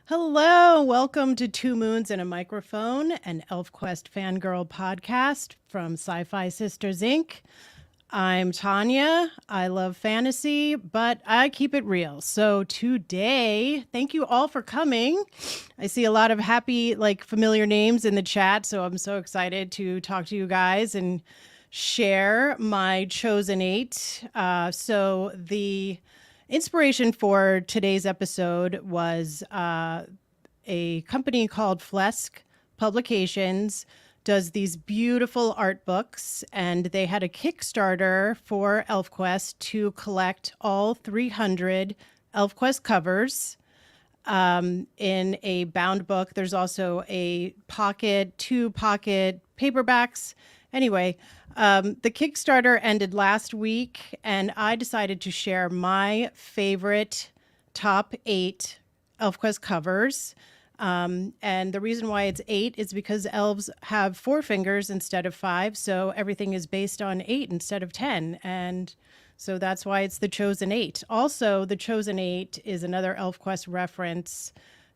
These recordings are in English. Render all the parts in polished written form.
Hello, welcome to Two Moons and a Microphone, an ElfQuest fangirl podcast from SyFy Sistas Inc. I'm Tanya. I love fantasy, but I keep it real. So today, thank you all for coming. I see a lot of happy, familiar names in the chat, so I'm so excited to talk to you guys and share my chosen eight. So the inspiration for today's episode was a company called Flesk Publications does these beautiful art books, and they had a Kickstarter for ElfQuest to collect all 300 ElfQuest covers in a bound book. There's also a two pocket paperbacks. Anyway, the Kickstarter ended last week, and I decided to share my favorite top 8 ElfQuest covers. And the reason why it's 8 is because elves have 4 fingers instead of 5. So everything is based on 8 instead of 10. And so that's why it's the chosen 8. Also, the chosen 8 is another ElfQuest reference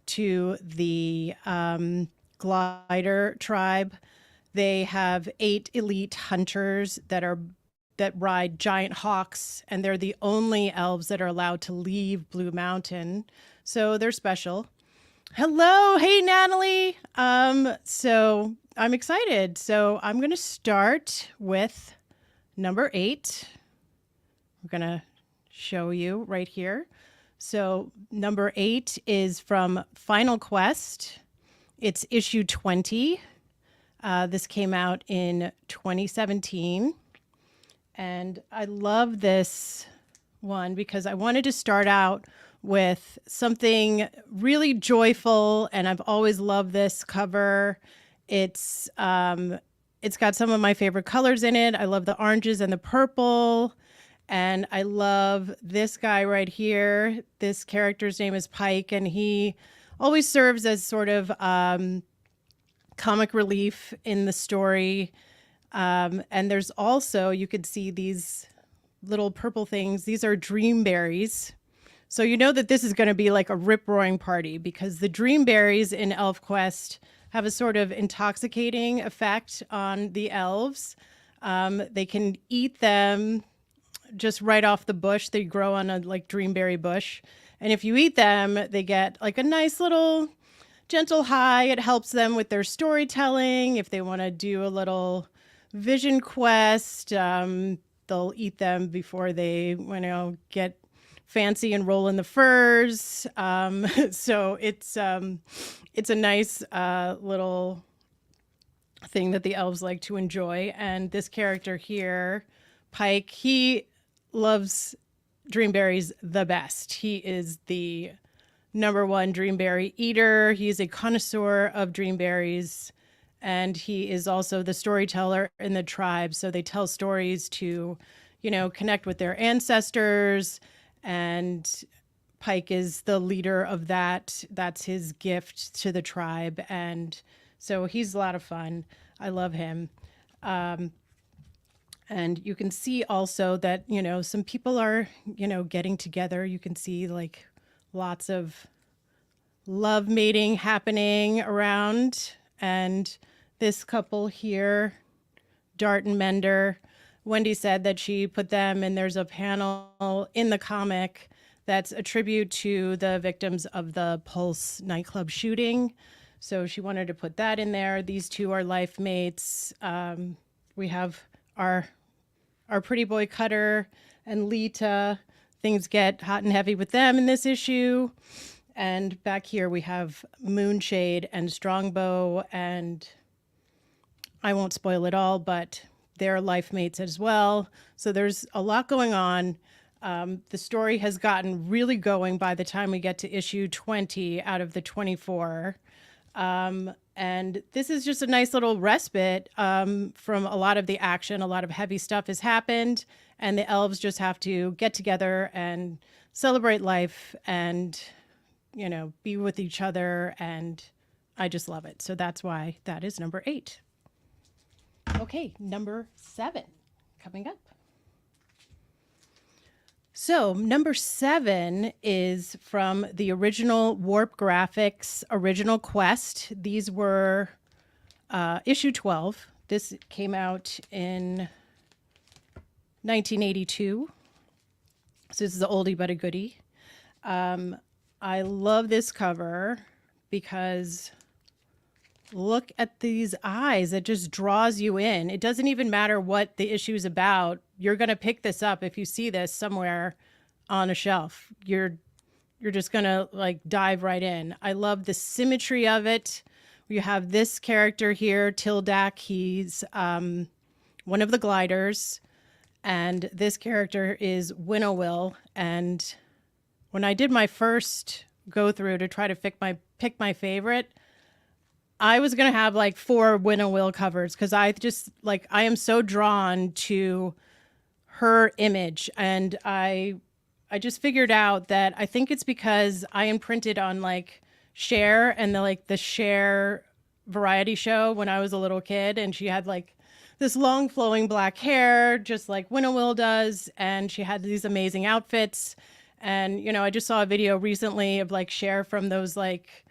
to the glider tribe. They have 8 elite hunters that ride giant hawks, and they're the only elves that are allowed to leave Blue Mountain. So they're special. Hello. Hey, Natalie. So I'm excited. So I'm going to start with number 8. We're going to show you right here. So number 8 is from Final Quest. It's issue 20. This came out in 2017. And I love this one because I wanted to start out with something really joyful, and I've always loved this cover. It's got some of my favorite colors in it. I love the oranges and the purple, and I love this guy right here. This character's name is Pike, and he always serves as sort of comic relief in the story. And there's also, you could see these little purple things. These are dream berries. So you know that this is going to be like a rip-roaring party because the dream berries in ElfQuest have a sort of intoxicating effect on the elves. They can eat them just right off the bush. They grow on a dreamberry bush. And if you eat them, they get like a nice little gentle high. It helps them with their storytelling. If they want to do a little vision quest, they'll eat them before they get fancy and roll in the furs. So it's a nice little thing that the elves like to enjoy. And this character here, Pike, he loves dreamberries the best. He is the #1 dreamberry eater. He's a connoisseur of dreamberries, and he is also the storyteller in the tribe. So they tell stories to, connect with their ancestors. And Pike is the leader of that. That's his gift to the tribe. And so he's a lot of fun. I love him. And you can see also that, some people are, getting together. You can see lots of love mating happening around. And this couple here, Dart and Mender, Wendy said that she put them, and there's a panel in the comic that's a tribute to the victims of the Pulse nightclub shooting. So she wanted to put that in there. These two are life mates. We have our pretty boy Cutter and Lita. Things get hot and heavy with them in this issue. And back here we have Moonshade and Strongbow, and I won't spoil it all, but they're life mates as well. So there's a lot going on. The story has gotten really going by the time we get to issue 20 out of the 24. And this is just a nice little respite from a lot of the action. A lot of heavy stuff has happened, and the elves just have to get together and celebrate life and, be with each other. And I just love it. So that's why that is number 8. Okay, number 7 coming up. So number 7 is from the original Warp Graphics original Quest. These were issue 12. This came out in 1982. So this is an oldie but a goodie. I love this cover because look at these eyes. It just draws you in. It doesn't even matter what the issue is about. You're going to pick this up if you see this somewhere on a shelf. You're just going to like dive right in. I love the symmetry of it. You have this character here, Tildak. He's one of the gliders. And this character is Winnowill. And when I did my first go through to try to pick my favorite, I was going to have like 4 Winnowill covers because I am so drawn to her image. And I just figured out that I think it's because I imprinted on like Cher and the Cher variety show when I was a little kid. And she had like this long flowing black hair, just like Winnowill does. And she had these amazing outfits. And, you know, I just saw a video recently of like Cher from those like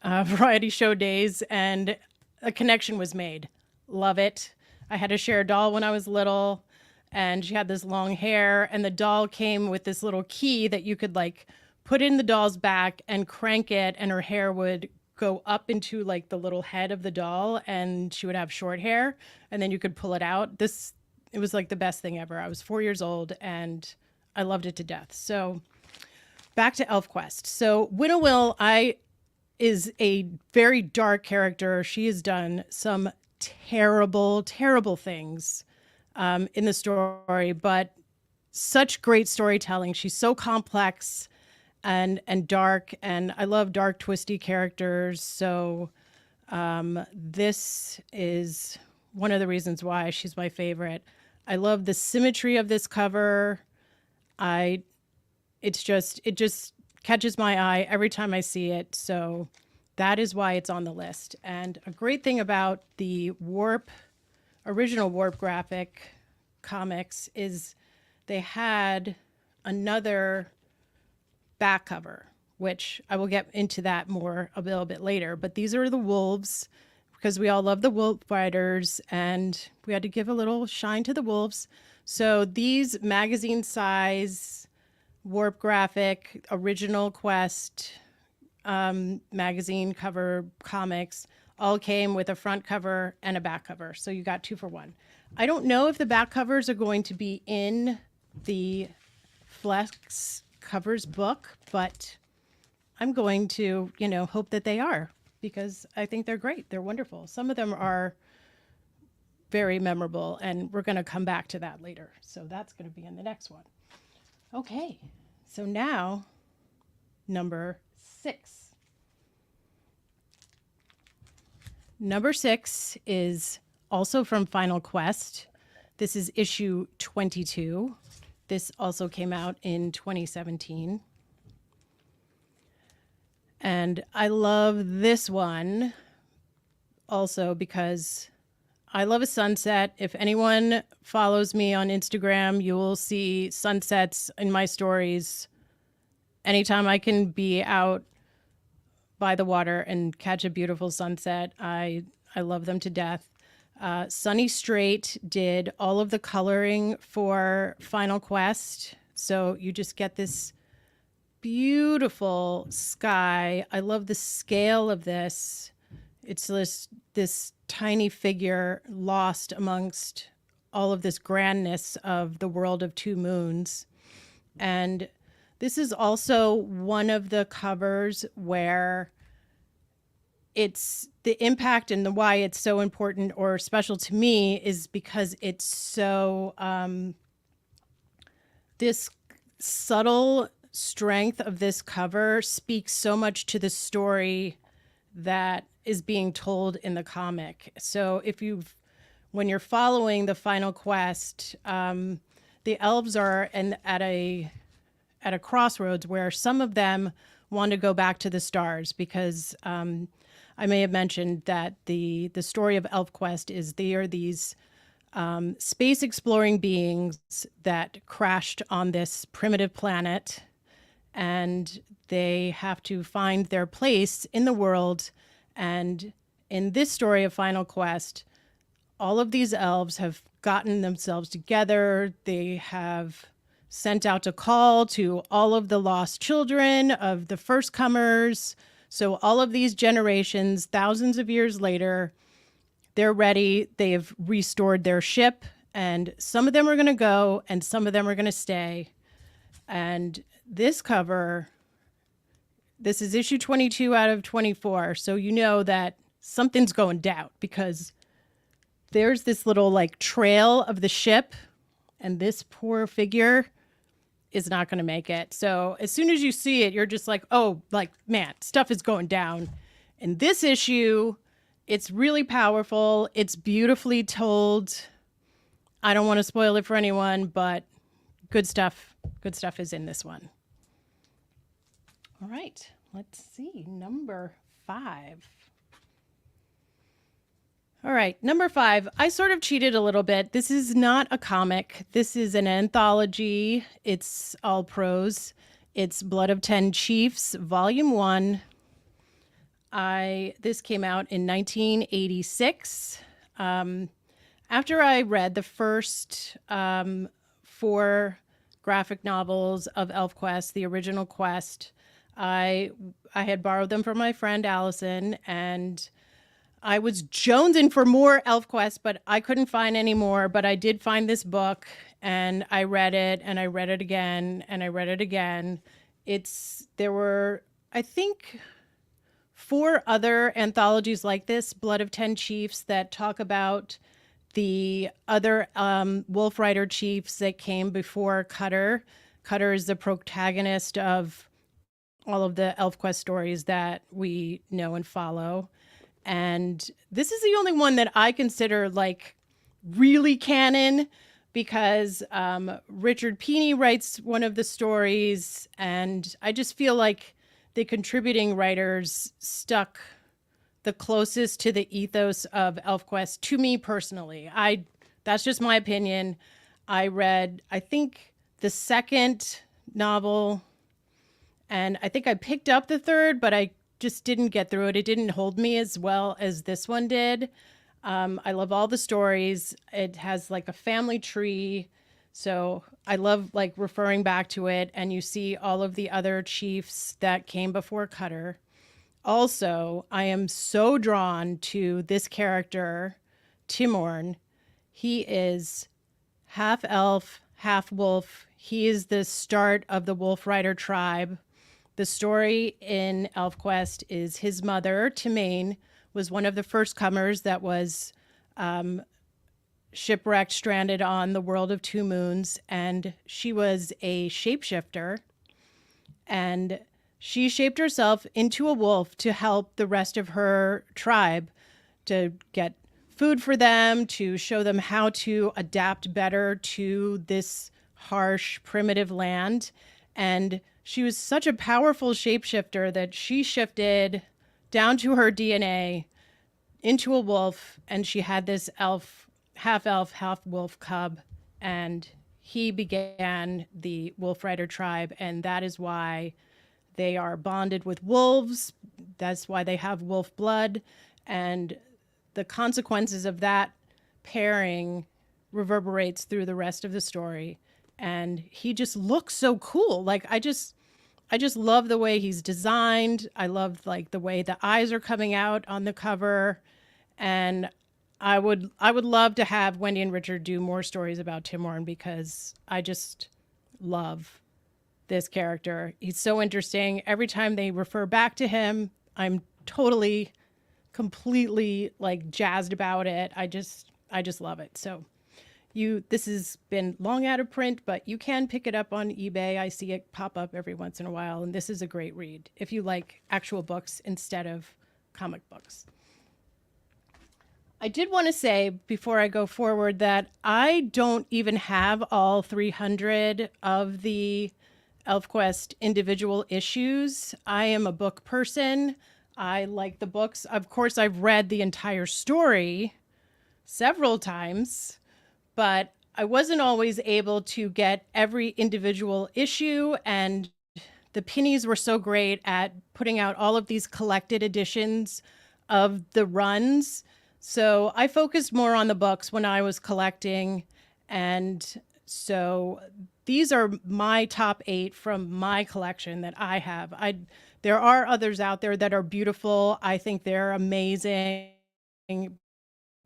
variety show days, and a connection was made. Love it. I had a Cher doll when I was little, and she had this long hair, and the doll came with this little key that you could like put in the doll's back and crank it, and her hair would go up into like the little head of the doll, and she would have short hair, and then you could pull it out. It was like the best thing ever. I was 4 years old and I loved it to death. So back to ElfQuest. So Winnowill is a very dark character. She has done some terrible, terrible things in the story, but such great storytelling. She's so complex and dark, and I love dark, twisty characters. So this is one of the reasons why she's my favorite. I love the symmetry of this cover. It just catches my eye every time I see it. So that is why it's on the list. And a great thing about the original Warp graphic comics is they had another back cover, which I will get into that more a little bit later. But these are the wolves, because we all love the wolf fighters, and we had to give a little shine to the wolves. So these magazine size Warp graphic original Quest magazine cover comics all came with a front cover and a back cover. So you got 2 for 1. I don't know if the back covers are going to be in the Flesk Covers book, but I'm going to, hope that they are, because I think they're great. They're wonderful. Some of them are very memorable, and we're going to come back to that later. So that's going to be in the next one. Okay, so now number 6. Number 6 is also from Final Quest. This is issue 22. This also came out in 2017. And I love this one also because I love a sunset. If anyone follows me on Instagram, you will see sunsets in my stories. Anytime I can be out by the water and catch a beautiful sunset, I love them to death. Sunny Straight did all of the coloring for Final Quest. So you just get this beautiful sky. I love the scale of this. It's this tiny figure lost amongst all of this grandness of the world of 2 moons. And this is also one of the covers where it's the impact, and why it's so important or special to me is because it's so, this subtle strength of this cover speaks so much to the story that is being told in the comic. So when you're following the Final Quest, the elves are at a crossroads where some of them want to go back to the stars, because I may have mentioned that the story of ElfQuest is they are these space exploring beings that crashed on this primitive planet, and they have to find their place in the world. And in this story of Final Quest, all of these elves have gotten themselves together. They have sent out a call to all of the lost children of the first comers. So all of these generations, thousands of years later, they're ready. They have restored their ship, and some of them are going to go and some of them are going to stay. And this cover, this is issue 22 out of 24. So you know that something's going down, because there's this little like trail of the ship, and this poor figure is not going to make it. So as soon as you see it, you're just like, oh, like, man, stuff is going down. In this issue, it's really powerful. It's beautifully told. I don't want to spoil it for anyone, but good stuff is in this one. All right, let's see, number 5. All right, number 5, I sort of cheated a little bit. This is not a comic. This is an anthology. It's all prose. It's Blood of 10 Chiefs, Volume 1. This came out in 1986. After I read the first 4 graphic novels of ElfQuest, the original Quest, I had borrowed them from my friend Allison, and I was jonesing for more ElfQuest, but I couldn't find any more. But I did find this book, and I read it, and I read it again, and I read it again. There were, I think, 4 other anthologies like this, Blood of 10 Chiefs, that talk about the other Wolf Rider chiefs that came before Cutter. Cutter is the protagonist of all of the ElfQuest stories that we know and follow. And this is the only one that I consider like really canon, because Richard Pini writes one of the stories, and I just feel like the contributing writers stuck the closest to the ethos of ElfQuest to me personally. That's just my opinion. I read, I think, the second novel, and I think I picked up the third, but I just didn't get through it. It didn't hold me as well as this one did. I love all the stories. It has like a family tree. So I love like referring back to it, and you see all of the other chiefs that came before Cutter. Also, I am so drawn to this character, Timorn. He is half elf, half wolf. He is the start of the Wolf Rider tribe. The story in ElfQuest is his mother, Timane, was one of the first comers that was shipwrecked, stranded on the world of 2 moons, and she was a shapeshifter, and she shaped herself into a wolf to help the rest of her tribe, to get food for them, to show them how to adapt better to this harsh, primitive land. And she was such a powerful shapeshifter that she shifted down to her DNA into a wolf, and she had this elf, half wolf cub, and he began the Wolf Rider tribe, and that is why they are bonded with wolves. That's why they have wolf blood, and the consequences of that pairing reverberates through the rest of the story. And he just looks so cool. Like, I just love the way he's designed. I love like the way the eyes are coming out on the cover. And I would love to have Wendy and Richard do more stories about Timorn, because I just love this character. He's so interesting. Every time they refer back to him, I'm totally, completely like jazzed about it. I just love it. So this has been long out of print, but you can pick it up on eBay. I see it pop up every once in a while, and this is a great read if you like actual books instead of comic books. I did want to say before I go forward that I don't even have all 300 of the ElfQuest individual issues. I am a book person. I like the books. Of course, I've read the entire story several times, but I wasn't always able to get every individual issue, and the Pinis were so great at putting out all of these collected editions of the runs. So I focused more on the books when I was collecting. And so these are my top 8 from my collection that I have. There are others out there that are beautiful. I think they're amazing,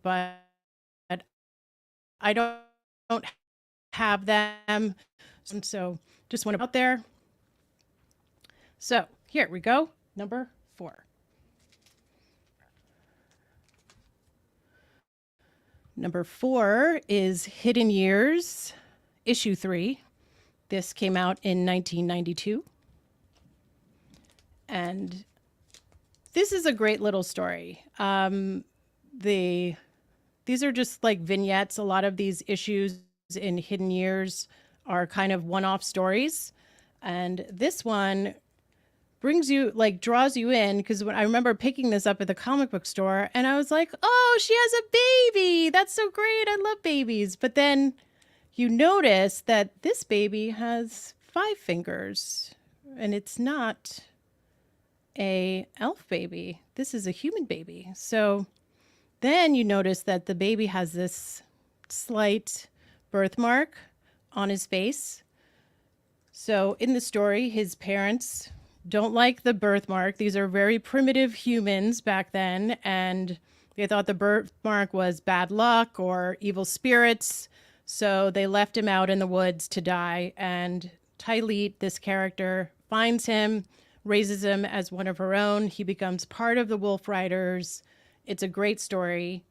but I don't have them. So just want to out there. So here we go. Number 4. Number 4 is Hidden Years, issue 3. This came out in 1992. And this is a great little story. These are just like vignettes. A lot of these issues in Hidden Years are kind of one-off stories. And this one brings you, like, draws you in, because when I remember picking this up at the comic book store and I was like, oh, she has a baby. That's so great. I love babies. But then you notice that this baby has 5 fingers and it's not a elf baby. This is a human baby. So then you notice that the baby has this slight birthmark on his face. So in the story, his parents don't like the birthmark. These are very primitive humans back then, and they thought the birthmark was bad luck or evil spirits. So they left him out in the woods to die. And Tyleet, this character, finds him, raises him as one of her own. He becomes part of the Wolf Riders. It's a great story.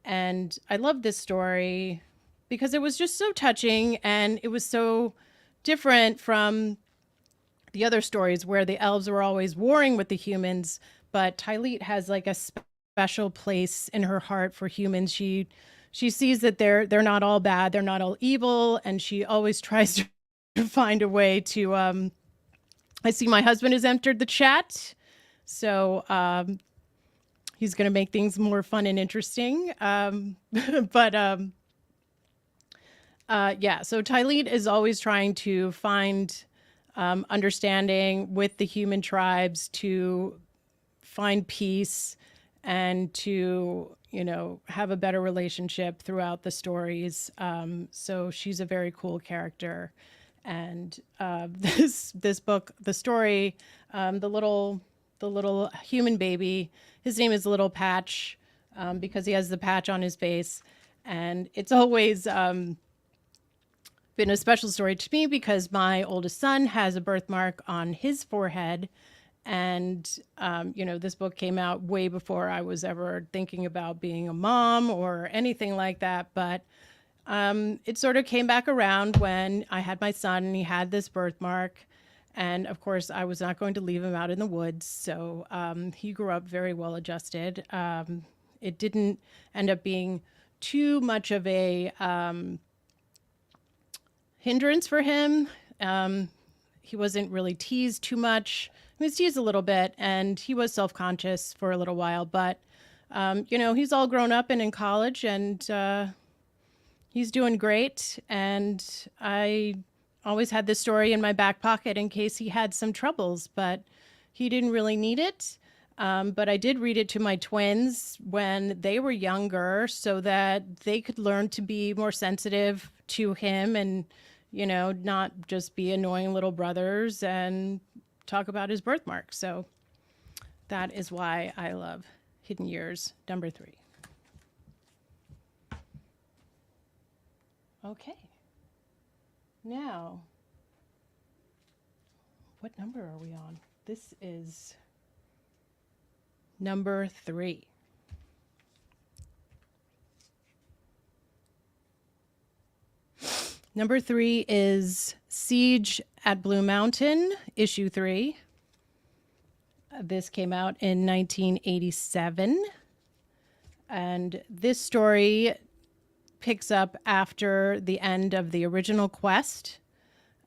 And I love this story because it was just so touching, and it was so different from the other stories where the elves were always warring with the humans. But Tyleet has like a special place in her heart for humans. She sees that they're not all bad, they're not all evil, and she always tries to find a way to I see my husband has entered the chat, so he's going to make things more fun and interesting. Yeah, so Tyleet is always trying to find understanding with the human tribes, to find peace and to, have a better relationship throughout the stories. So she's a very cool character. And this book, the story, the little human baby, his name is Little Patch, because he has the patch on his face. And it's always been a special story to me because my oldest son has a birthmark on his forehead. And, this book came out way before I was ever thinking about being a mom or anything like that. But it sort of came back around when I had my son and he had this birthmark. And of course, I was not going to leave him out in the woods. So he grew up very well adjusted. It didn't end up being too much of a hindrance for him. He wasn't really teased too much. He was teased a little bit, and he was self-conscious for a little while. But, he's all grown up and in college, and he's doing great. And I always had this story in my back pocket in case he had some troubles, but he didn't really need it. But I did read it to my twins when they were younger so that they could learn to be more sensitive to him and, not just be annoying little brothers and talk about his birthmark. So that is why I love Hidden Years, number 3. Okay. Now, what number are we on? This is number 3. Number 3 is Siege at Blue Mountain, issue 3. This came out in 1987. And this story picks up after the end of the original quest.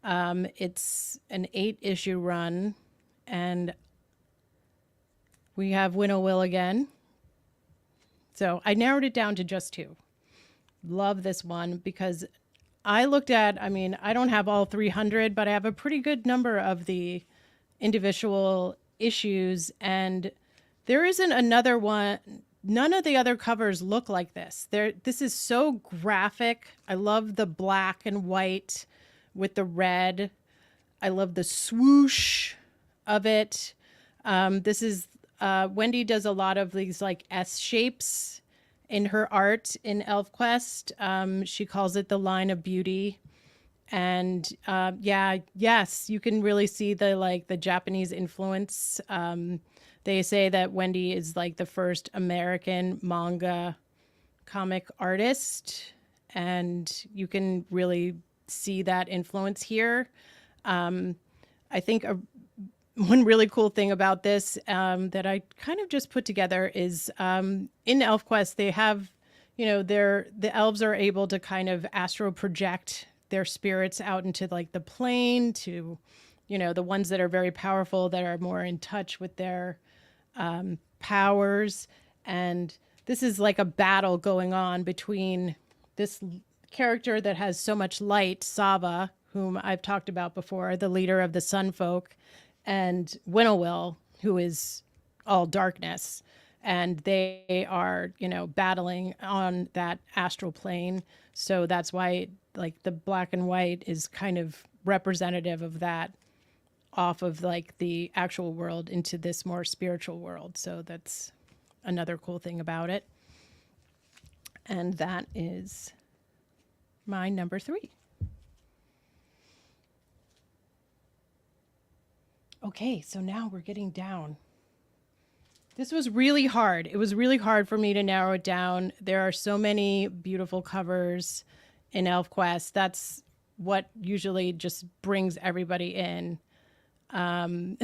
It's an 8-issue run, and we have Winnowill again. So I narrowed it down to just 2. love this one because I looked at, I mean, I don't have all 300, but I have a pretty good number of the individual issues, and there isn't another one. None of the other covers look like this. This is so graphic. I love the black and white with the red. I love the swoosh of it. This is Wendy does a lot of these like S shapes in her art in ElfQuest. She calls it the line of beauty. And yes, you can really see the Japanese influence. They say that Wendy is like the first American manga comic artist, and you can really see that influence here. I think one really cool thing about this that I kind of just put together is in ElfQuest, they have, the elves are able to kind of astral project their spirits out into like the plane to, the ones that are very powerful, that are more in touch with their powers. And this is like a battle going on between this character that has so much light, Sava, whom I've talked about before, the leader of the Sun Folk, and Winnowill, who is all darkness. And they are, battling on that astral plane. So that's why like the black and white is kind of representative of that, off of like the actual world into this more spiritual world. So that's another cool thing about it. And that is my number 3. Okay, so now we're getting down. This was really hard. It was really hard for me to narrow it down. There are so many beautiful covers in ElfQuest. That's what usually just brings everybody in. And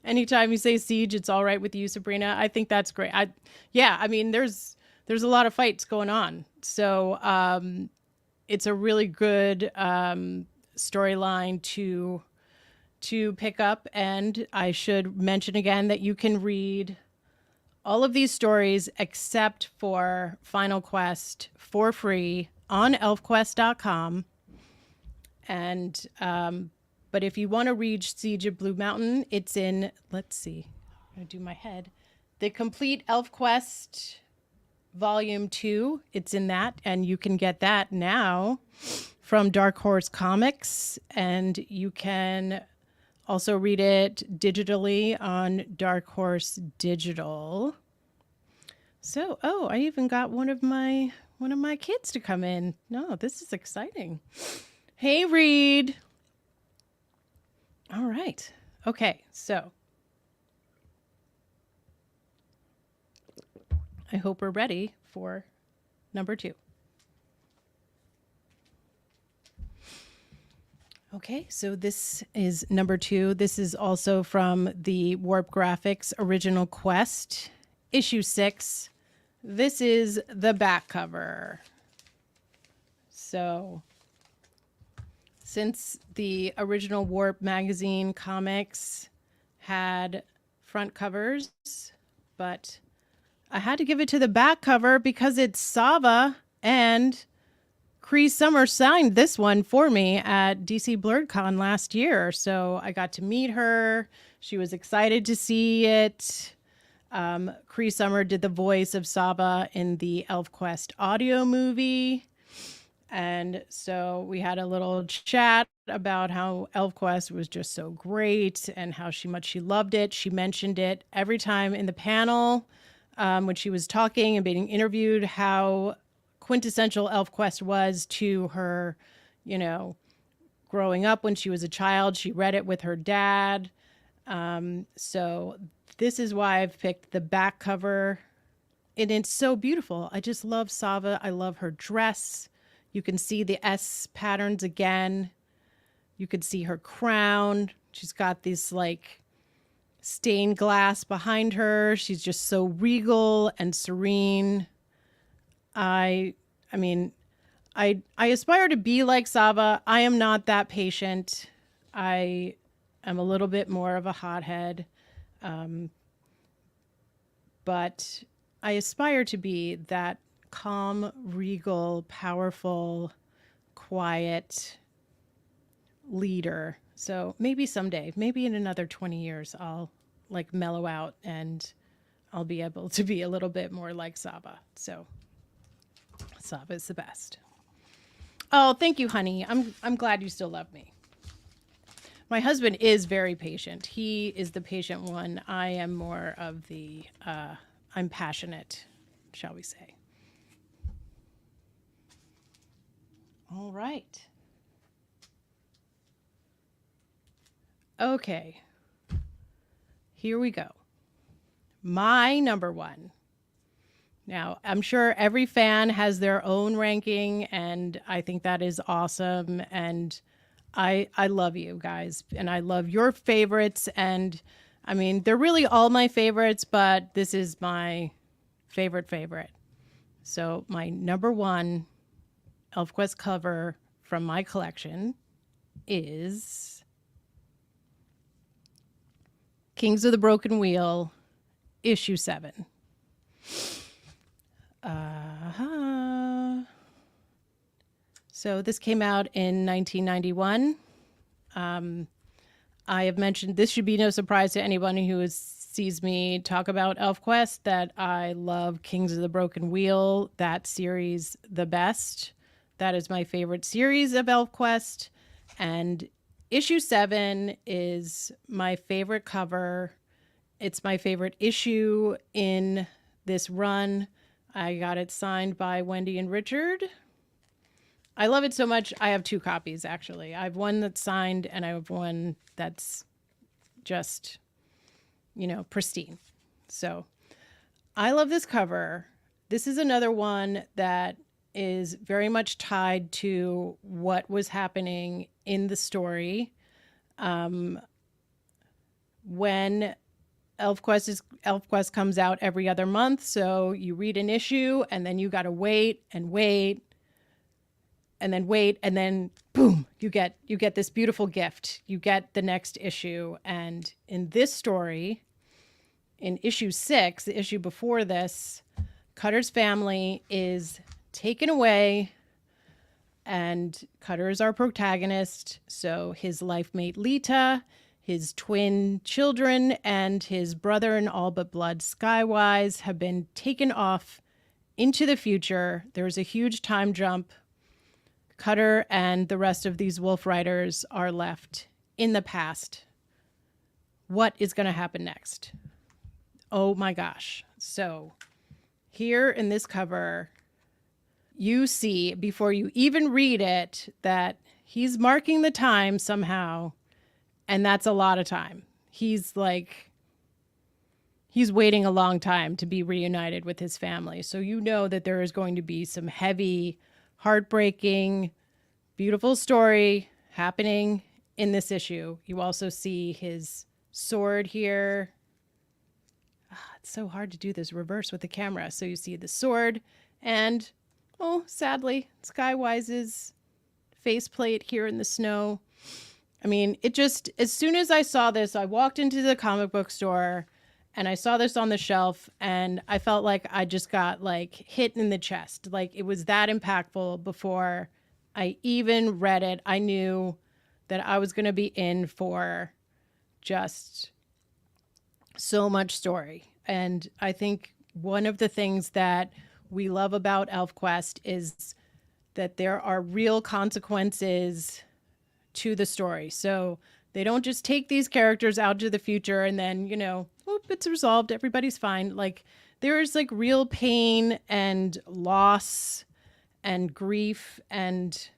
anytime you say Siege, it's all right with you, Sabrina. I think that's great. There's a lot of fights going on. So it's a really good storyline to pick up. And I should mention again that you can read all of these stories except for Final Quest for free on elfquest.com. And but if you want to read Siege of Blue Mountain, it's in, let's see, I'm going to do my head, the complete ElfQuest Volume 2. It's in that, and you can get that now from Dark Horse Comics, and you can also read it digitally on Dark Horse Digital. So, I even got one of my kids to come in. No, this is exciting. Hey, Reed. All right. Okay, so I hope we're ready for number 2. Okay, so this is number 2. This is also from the Warp Graphics Original Quest, issue 6. This is the back cover. So since the original Warp magazine comics had front covers, but I had to give it to the back cover because it's Sava, and Cree Summer signed this one for me at DC BlurredCon last year. So I got to meet her. She was excited to see it. Cree Summer did the voice of Sava in the ElfQuest audio movie. And so we had a little chat about how ElfQuest was just so great and how much she loved it. She mentioned it every time in the panel when she was talking and being interviewed, how quintessential ElfQuest was to her, growing up when she was a child. She read it with her dad. So this is why I've picked the back cover. And it's so beautiful. I just love Sava. I love her dress. You can see the S patterns again. You could see her crown. She's got this like stained glass behind her. She's just so regal and serene. I aspire to be like Sava. I am not that patient. I am a little bit more of a hothead. But I aspire to be that calm, regal, powerful, quiet leader. So maybe someday, maybe in another 20 years, I'll like mellow out and I'll be able to be a little bit more like Saba. So Saba is the best. Oh, thank you, honey. I'm glad you still love me. My husband is very patient. He is the patient one. I am more of the I'm passionate, shall we say. All right. Okay. Here we go. My number one. Now, I'm sure every fan has their own ranking, and I think that is awesome. And I love you guys, and I love your favorites. And I mean, they're really all my favorites, but this is my favorite. So my number one ElfQuest cover from my collection is Kings of the Broken Wheel, issue 7. So this came out in 1991. I have mentioned, this should be no surprise to anyone who sees me talk about ElfQuest, that I love Kings of the Broken Wheel, that series the best. That is my favorite series of ElfQuest. And issue 7 is my favorite cover. It's my favorite issue in this run. I got it signed by Wendy and Richard. I love it so much. I have 2 copies, actually. I have one that's signed and I have one that's just, pristine. So I love this cover. This is another one that is very much tied to what was happening in the story. When ElfQuest comes out every other month, so you read an issue and then you got to wait and wait and then boom, you get this beautiful gift. You get the next issue. And in this story, in issue 6, the issue before this, Cutter's family is taken away, and Cutter is our protagonist. So his life mate Lita, his twin children, and his brother in all but blood Skywise have been taken off into the future. There's a huge time jump. Cutter and the rest of these Wolf Riders are left in the past. What is going to happen next? Oh my gosh. So here in this cover, you see, before you even read it, that he's marking the time somehow, and that's a lot of time. He's waiting a long time to be reunited with his family. So you know that there is going to be some heavy, heartbreaking, beautiful story happening in this issue. You also see his sword here. It's so hard to do this reverse with the camera. So you see the sword and, sadly, Skywise's faceplate here in the snow. I mean, it just, as soon as I saw this, I walked into the comic book store and I saw this on the shelf and I felt like I just got hit in the chest. Like it was that impactful before I even read it. I knew that I was going to be in for just so much story. And I think one of the things that we love about ElfQuest is that there are real consequences to the story. So they don't just take these characters out to the future and then, it's resolved. Everybody's fine. There's real pain and loss and grief, and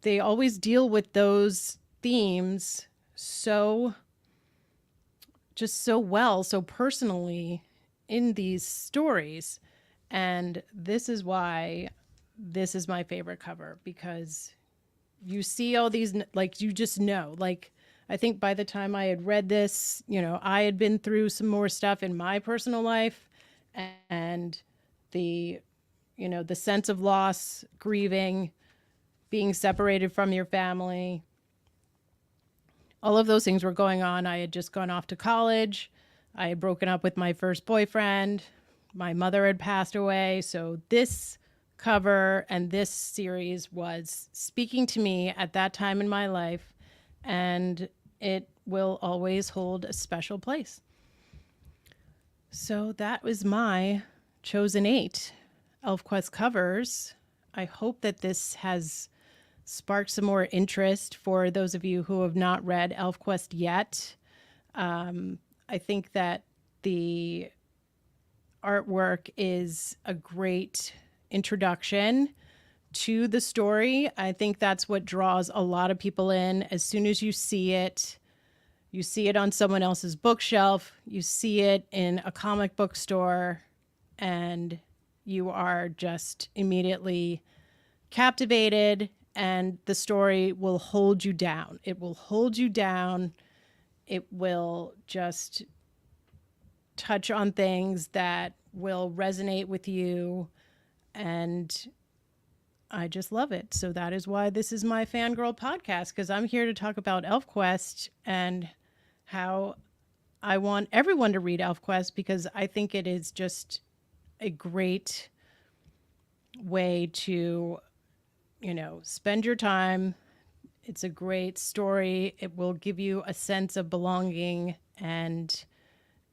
they always deal with those themes so well, so personally in these stories. And this is why this is my favorite cover, because you see all these, you just know, I think by the time I had read this, I had been through some more stuff in my personal life, and the sense of loss, grieving, being separated from your family, all of those things were going on. I had just gone off to college. I had broken up with my first boyfriend. my mother had passed away. So this cover and this series was speaking to me at that time in my life, and it will always hold a special place. So that was my chosen 8 ElfQuest covers. I hope that this has sparked some more interest for those of you who have not read ElfQuest yet. I think that the artwork is a great introduction to the story. I think that's what draws a lot of people in. As soon as you see it on someone else's bookshelf, you see it in a comic book store, and you are just immediately captivated, and the story will hold you down. It will hold you down. It will just touch on things that will resonate with you, and I just love it. So that is why this is my fangirl podcast, because I'm here to talk about ElfQuest and how I want everyone to read ElfQuest, because I think it is just a great way to, spend your time. It's a great story. It will give you a sense of belonging, and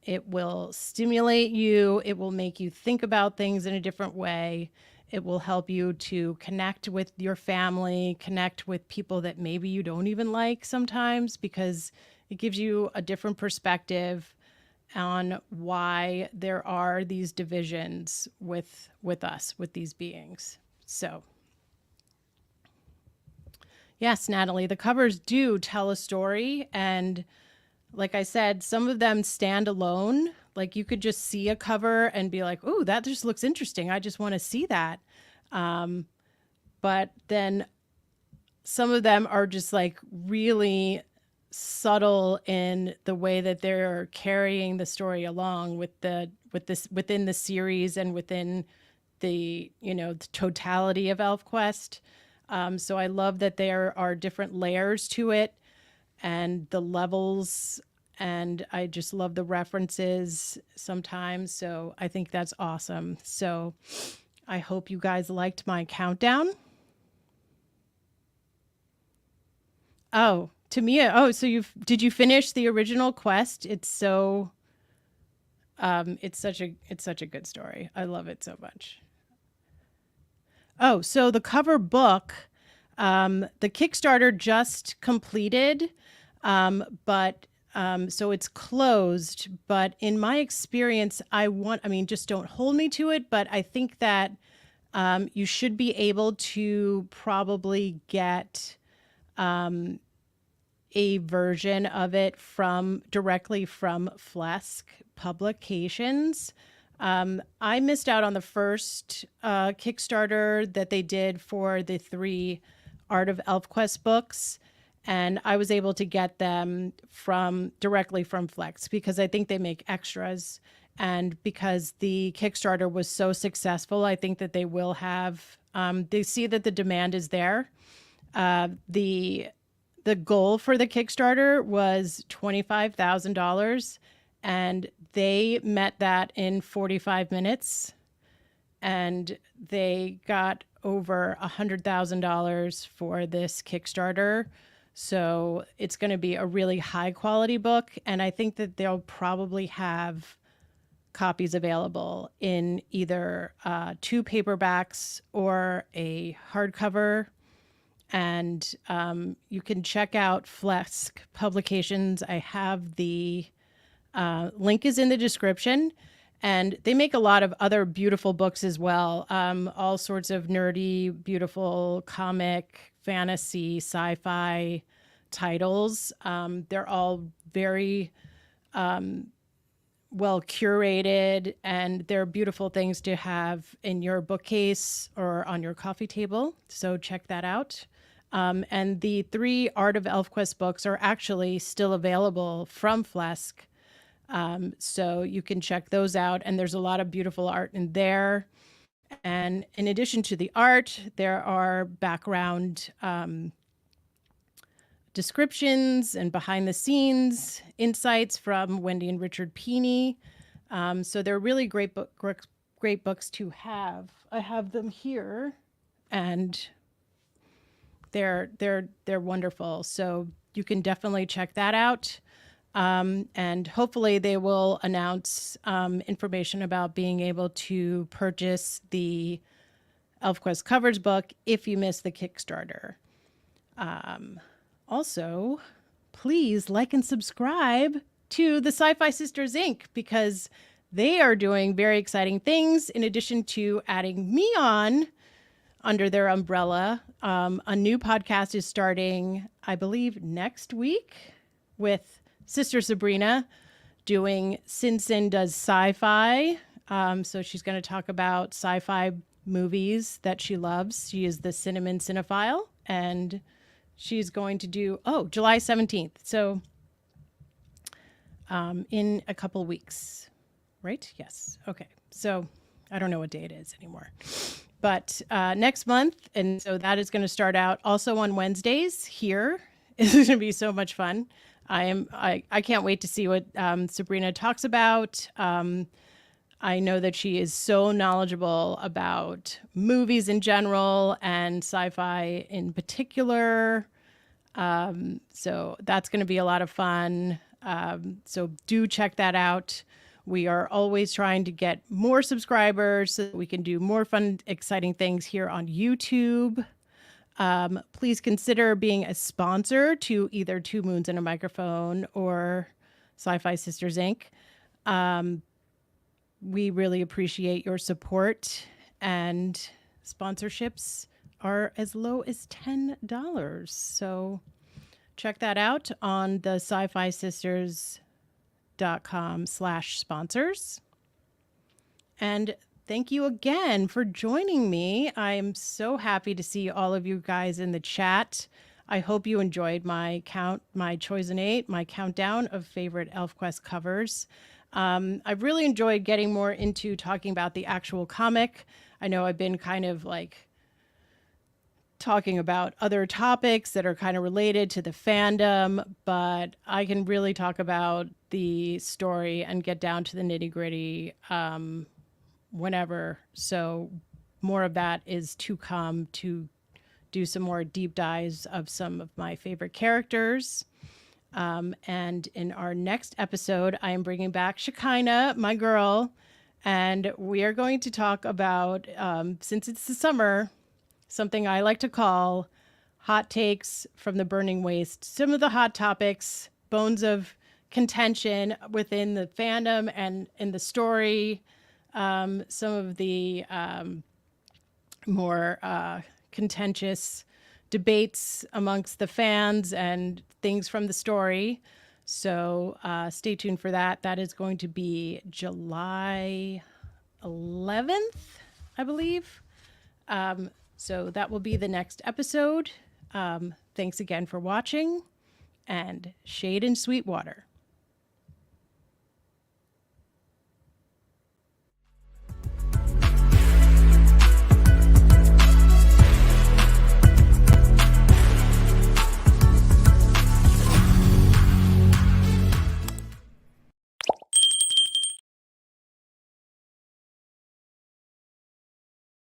it will stimulate you. It will make you think about things in a different way. It will help you to connect with your family, connect with people that maybe you don't even like sometimes, because it gives you a different perspective on why there are these divisions with us, with these beings. So, yes, Natalie, the covers do tell a story. And like I said, some of them stand alone. Like you could just see a cover and be like, "Ooh, that just looks interesting. I just want to see that." But then some of them are just like really subtle in the way that they're carrying the story along within the series and within the the totality of ElfQuest. So I love that there are different layers to it and the levels, and I just love the references sometimes. So I think that's awesome. So I hope you guys liked my countdown. Oh, Tamia. Oh, so did you finish the original quest? It's so it's such a good story. I love it so much. Oh, so the cover book, the Kickstarter just completed, but so it's closed. But in my experience, just don't hold me to it, but I think that you should be able to probably get a version of it directly from Flesk Publications. I missed out on the first Kickstarter that they did for the 3 Art of ElfQuest books, and I was able to get them directly from Flesk because I think they make extras, and because the Kickstarter was so successful, I think that they will have. They see that the demand is there. The goal for the Kickstarter was $25,000, and they met that in 45 minutes, and they got over $100,000 for this Kickstarter. So it's going to be a really high quality book, and I think that they'll probably have copies available in either 2 paperbacks or a hardcover. And you can check out Flesk Publications. I have the link is in the description. And they make a lot of other beautiful books as well. All sorts of nerdy, beautiful comic, fantasy, sci-fi titles. They're all very well curated, and they're beautiful things to have in your bookcase or on your coffee table. So check that out. And the 3 Art of ElfQuest books are actually still available from Flesk. So you can check those out. And there's a lot of beautiful art in there. And in addition to the art, there are background descriptions and behind the scenes insights from Wendy and Richard Pini. So they're really great great books to have. I have them here, and they're wonderful. So you can definitely check that out. And hopefully they will announce information about being able to purchase the ElfQuest Covers book if you missed the Kickstarter. Also, please like and subscribe to the SyFy Sistas Inc. because they are doing very exciting things in addition to adding me on under their umbrella. A new podcast is starting, I believe, next week with Sister Sabrina doing Sin Does Sci-Fi. So she's going to talk about sci-fi movies that she loves. She is the Cinnamon Cinephile, and she's going to do, July 17th. So in a couple weeks, right? Yes. Okay. So I don't know what day it is anymore. But next month, and so that is going to start out also on Wednesdays here. It's going to be so much fun. I can't wait to see what Sabrina talks about. I know that she is so knowledgeable about movies in general and sci-fi in particular. So that's going to be a lot of fun. So do check that out. We are always trying to get more subscribers so that we can do more fun, exciting things here on YouTube. Please consider being a sponsor to either Two Moons and a Microphone or SyFy Sistas Inc. We really appreciate your support, and sponsorships are as low as $10. So check that out on the SyFySisters.com/sponsors. And thank you again for joining me. I'm so happy to see all of you guys in the chat. I hope you enjoyed my Choisinate, my countdown of favorite ElfQuest covers. I've really enjoyed getting more into talking about the actual comic. I know I've been kind of like talking about other topics that are kind of related to the fandom, but I can really talk about the story and get down to the nitty-gritty whenever. So more of that is to come, to do some more deep dives of some of my favorite characters. And in our next episode, I am bringing back Shekinah, my girl, and we are going to talk about, since it's the summer, something I like to call hot takes from the burning waste. Some of the hot topics, bones of contention within the fandom and in the story. Some of the more contentious debates amongst the fans and things from the story. So stay tuned for that. That is going to be July 11th, I believe. So that will be the next episode. Thanks again for watching, and shade and sweet water.